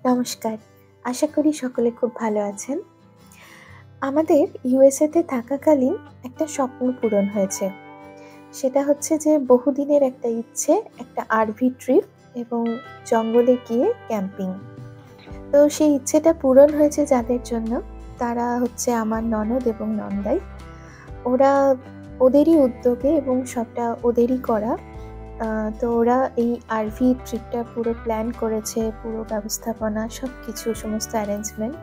নমস্কার। আশা করি সকলে খুব ভালো আছেন। আমাদের ইউএসএতে থাকাকালীন একটা স্বপ্ন পূরণ হয়েছে। সেটা হচ্ছে যে বহুদিনের একটা ইচ্ছে, একটা আরভি ট্রিপ এবং জঙ্গলে গিয়ে ক্যাম্পিং। তো সেই ইচ্ছেটা পূরণ হয়েছে যাদের জন্য, তারা হচ্ছে আমার ননদ এবং নন্দাই। ওরা ওদেরই উদ্যোগে এবং সবটা ওদেরই করা। তো ওরা এই আরভি ট্রিপটা পুরো প্ল্যান করেছে, পুরো ব্যবস্থাপনা সবকিছু, সমস্ত অ্যারেঞ্জমেন্ট।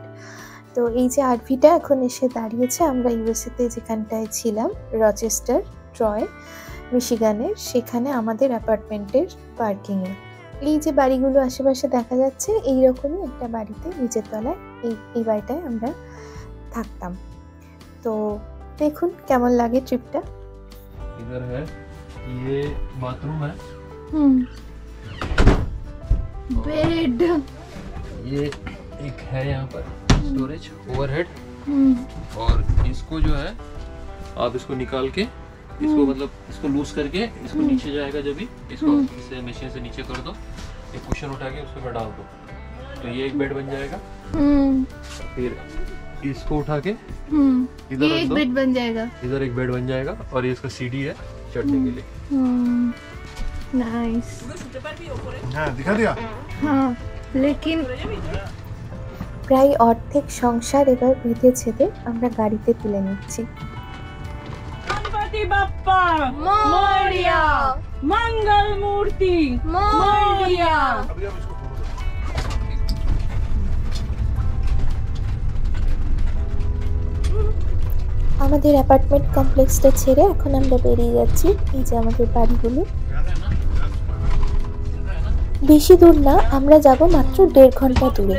তো এই যে আরভিটা এখন এসে দাঁড়িয়েছে আমরা ইউএসএতে যেখানটায় ছিলাম, রচেস্টার, ট্রয়, মিশিগানের, সেখানে আমাদের অ্যাপার্টমেন্টের পার্কিংয়ে। এই যে বাড়িগুলো আশেপাশে দেখা যাচ্ছে, এইরকমই একটা বাড়িতে নিচের তলায় এই বাড়িটায় আমরা থাকতাম। তো দেখুন কেমন লাগে ট্রিপটা। इधर है ये बाथरूम है, बेड, ये एक है यहाँ पर स्टोरेज ओवरहेड, और इसको जो है आप इसको निकाल के इसको मतलब इसको लूज करके इसको नीचे जाएगा, जब भी इसको इसे मशीन से नीचे कर दो, एक कुशन उठा के उसके ऊपर डाल दो तो ये एक बेड बन जाएगा। फिर इसको उठा के इधर ये रख एक दो, बेड बन जाएगा। इधर एक बेड बन जाएगा, और ये इसका सीढ़ी है चढ़ने के लिए। नाइस। हाँ दिखा दिया। हाँ लेकिन প্রায় অর্ধেক সংসার এবার বিধে ছেদে আমরা গাড়িতে তুলে নিচ্ছি। गणपति बप्पा मोरिया, मंगल मूर्ति मोरिया। अभी हम इसको खोलो। আমাদের অ্যাপার্টমেন্ট কমপ্লেক্সটা ছেড়ে এখন আমরা বেরিয়ে যাচ্ছি। এই যে আমাদের বাড়িগুলো, বেশি দূর না, আমরা যাব মাত্র 1.5 ঘন্টা দূরে।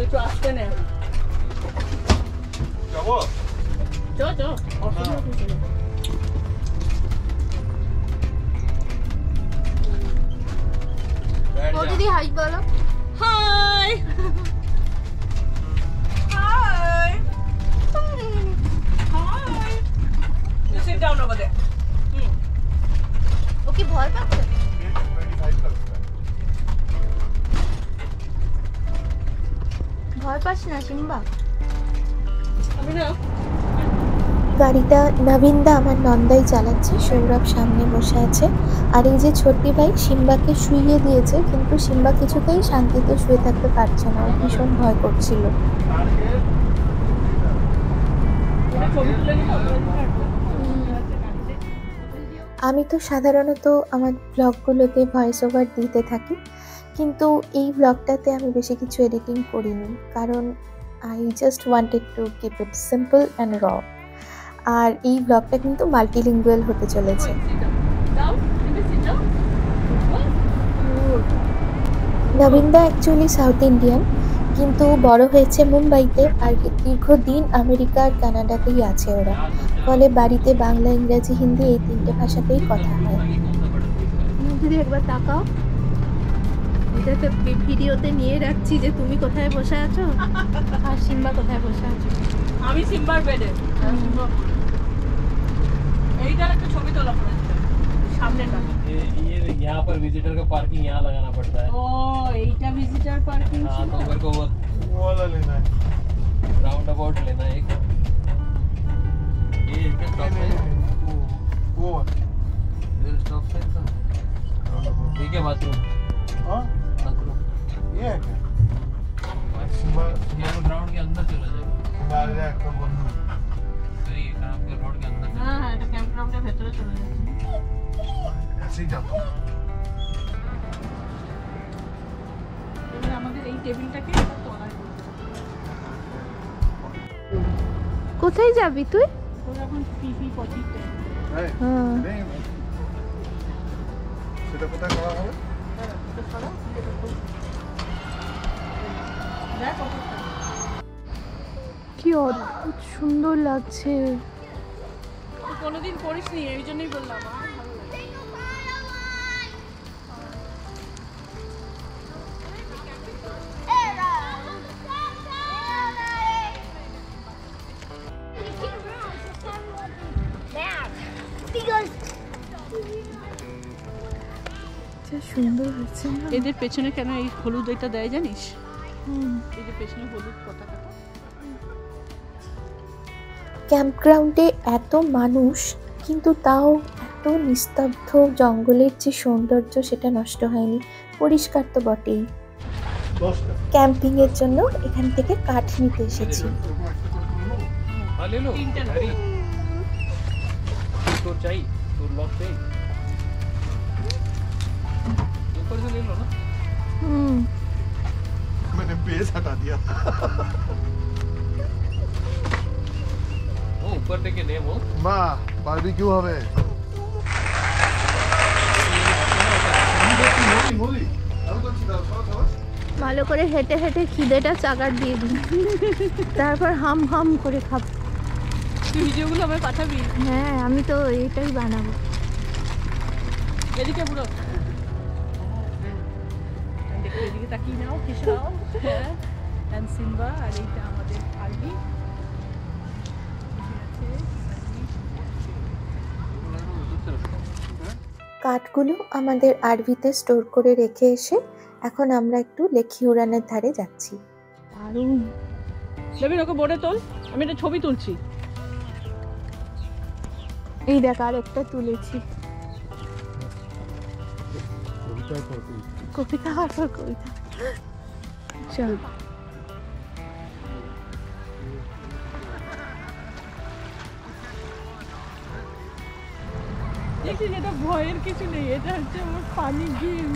একটু আসতে নে যাবো? চো वो दीदी हाय बोलो। हाय हाय हाय You sit down over there. वो की भय पाচ্ছে? 25 का लगता है। ভয় পাস না সিম্বা? अभी ना গাড়িটা নবীনদা আমার নন্দাই চালাচ্ছে, সৌরভ সামনে বসে আছে। আর এই যে ছোট্টি ভাই সিম্বাকে শুইয়ে দিয়েছে, কিন্তু সিম্বা কিছুতেই শান্তিতে শুয়ে থাকতে পারছে না, ওর ভীষণ ভয় করছিল। ছবি তুলে নিও। আমি তো সাধারণত আমার ব্লগগুলোতে ভয়েস ওভার দিতে থাকি, কিন্তু এই ব্লগটাতে আমি বেশি কিছু এডিটিং করিনি, কারণ I just wanted to keep it simple and raw. আর এই ব্লগটা কিন্তু মাল্টিলিঙ্গুয়াল হতে চলেছে। নবীনদা অ্যাকচুয়ালি সাউথ ইন্ডিয়ান, কিন্তু বড় হয়েছে মুম্বাইতে, আর দীর্ঘদিন আমেরিকা আর কানাডাতেই আছে ওরা। ফলে বাড়িতে বাংলা, ইংরাজি, হিন্দি এই 3টে ভাষাতেই কথা হয়। দিদি একবার তাকাও। এটা তো ভিডিওতে নিয়ে রাখছি যে তুমি কোথায় বসে আছো আর সিম্বা কোথায় বসে আছে। আমি সিম্বার বেডে। এইটার একটা ছবি তোলা পড়েছে সামনেটা। ये यहाँ पर विजिटर का पार्किंग यहाँ लगाना पड़ता है। ও এইটা ভিজিটর পার্কিং हाँ ছিল। तो मेरे को वो वाला लेना है। राउंड अबाउट लेना है एक। ये इसका स्टॉप नहीं, साइज, नहीं, नहीं, वो वाला। इधर स्टॉप साइज का ठीक है। बाथरूम हाँ बाथरूम ये है क्या? सुबह ये तो ग्राउंड के अंदर चला जाएगा, सुबह आ जाए आपका बंद। सही है, काम के रोड के अंदर হ্যাঁ হ্যাঁ, এটা ক্যাম্প গ্রাউন্ডের ভেতরে চলে যাচ্ছে। ऐसे ही जाता हूँ। এবার আমাদের এই টেবিলটাকে তোলা কোথায় যাবি তুই? ওরা এখন পিপি পটিতে। है? हाँ। नहीं, সেটা কোথায় করা হবে? কি অদ্ভুত সুন্দর লাগছে। কোনোদিন করিসনি, এই জন্যই বললাম। সুন্দর হচ্ছে না? এদের পেছনে কেন এই হলুদ এটা দেয় জানিস? এই যে পেছনে হলুদ পতাকাটা। ক্যাম্পগ্রাউন্ডে এত মানুষ, কিন্তু তাও এত নিস্তব্ধ, জঙ্গলের যে সৌন্দর্য সেটা নষ্ট হয়নি। পরিষ্কার তো বটেই। 10টা ক্যাম্পিংয়ের জন্য এখান থেকে কাঠ নিতে এসেছি। हाँ ले लो हैरी तो चाहिए तो लॉक चाहिए ऊपर से ले लो ना मैंने बेस हटा दिया वो ऊपर लेके ने वो মা বারবিকিউ হবে মোদি আমি করছি দাও সবাই ভালো করে হেঁটে হেঁটে খিদেটা চাগার দিয়ে দিই, তারপর হাম হাম করে খাবো। তুই ভিডিওগুলো আমায় পাঠাবি। হ্যাঁ, আমি তো এটাই বানাবো। এদিকে পুরো দেখো, এদিকে তাকিয়ে নাও, হেসে নাও। হ্যাঁ, অ্যান্ড সিম্বা, আর এইটা আমাদের আরবি। কাঠগুলো আমাদের আরভিতে স্টোর করে রেখে এসে এখন আমরা একটু লেখি উড়ানের ধারে যাচ্ছি। দারুণ। লেবিন ওকে বোর্ডে তোল, আমি একটা ছবি তুলছি। এই দেখ, আর একটা তুলেছি। কবিতা আর কবিতা। চল। দেখছিস, এটা ভয়ের কিছু নেই, এটা হচ্ছে আমার funny game.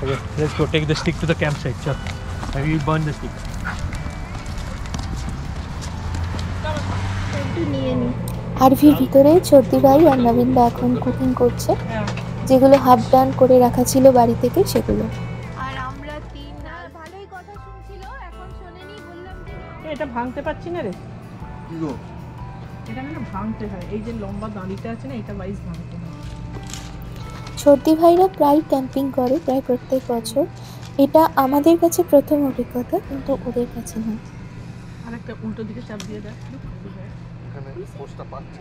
Okay, let's go take the stick to the campsite. Chal. I will burn the stick. একটু নিয়ে নি। আরভির ভিতরে চর্দি ভাই আর নবীন দা এখন কুকিং করছে, যেগুলো হাফ ডান করে রাখা ছিল বাড়ি থেকে সেগুলো। আর আমরা তিন ভালোই কথা শুনছিল, এখন শোনেনি, বললাম যে এটা ভাঙতে পারছি না রে, কি গো এটা না ভাঙতে হয়। এই যে লম্বা দাঁড়িটা আছে না, এটা ওয়াইজ ভাঙতে হয়। সর্দি ভাইরা প্রায় ক্যাম্পিং করে, প্রায় প্রত্যেক বছর। এটা আমাদের কাছে প্রথম অভিজ্ঞতা, কিন্তু ওদের কাছে না। আর একটা উল্টো দিকে চাপ দিয়ে দেয়। এখানে পোস্টটা পাচ্ছি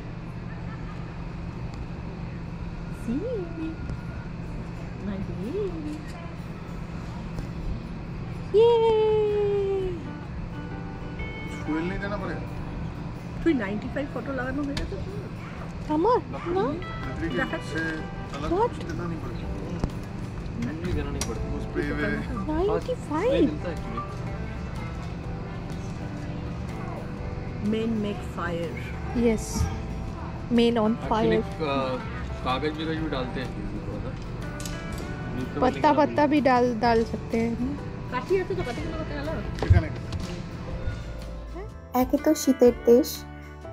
ফুয়েল नहीं देना पड़ेगा তুই 95 ফটো লাগানো হয়ে গেছে তোর? আমার না, लकड़ी से अलग कुछ देना नहीं पड़ेगा नहीं देना नहीं पड़ता उस पे वे 95 मिलता है actually Men make fire. Yes, main on fire. कागज भी डालते हैं पत्ता पत्ता भी डाल सकते हैं। কাঠি আছে তো, কাঠি গুলো কোথায় গেল? এখানে একে তো শীতের দেশ,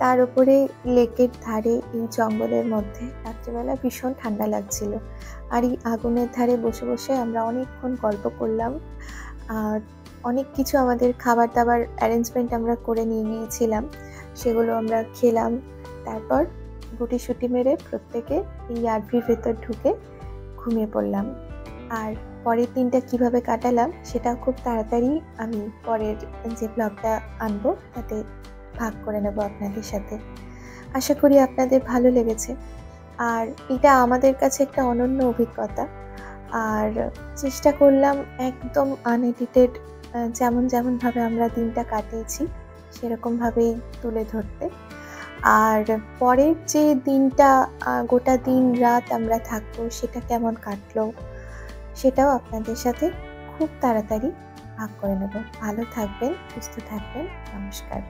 তার উপরে লেকের ধারে এই জঙ্গলের মধ্যে রাত্রিবেলা ভীষণ ঠান্ডা লাগছিল। আর এই আগুনের ধারে বসে বসে আমরা অনেকক্ষণ গল্প করলাম। আর অনেক কিছু আমাদের খাবার দাবার অ্যারেঞ্জমেন্ট আমরা করে নিয়ে গিয়েছিলাম, সেগুলো আমরা খেলাম। তারপর গুটি সুটি মেরে প্রত্যেকে এই আরভির ভেতর ঢুকে ঘুমিয়ে পড়লাম। আর পরের দিনটা কিভাবে কাটালাম সেটাও খুব তাড়াতাড়ি আমি পরের যে ব্লগটা আনবো তাতে ভাগ করে নেব আপনাদের সাথে। আশা করি আপনাদের ভালো লেগেছে। আর এটা আমাদের কাছে একটা অনন্য অভিজ্ঞতা। আর চেষ্টা করলাম একদম আনএডিটেড, যেমনভাবে আমরা দিনটা কাটিয়েছি সেরকমভাবেই তুলে ধরতে। আর পরের যে দিনটা, গোটা দিন রাত আমরা থাকবো, সেটা কেমন কাটলো সেটাও আপনাদের সাথে খুব তাড়াতাড়ি ভাগ করে নেব। ভালো থাকবেন, সুস্থ থাকবেন, নমস্কার।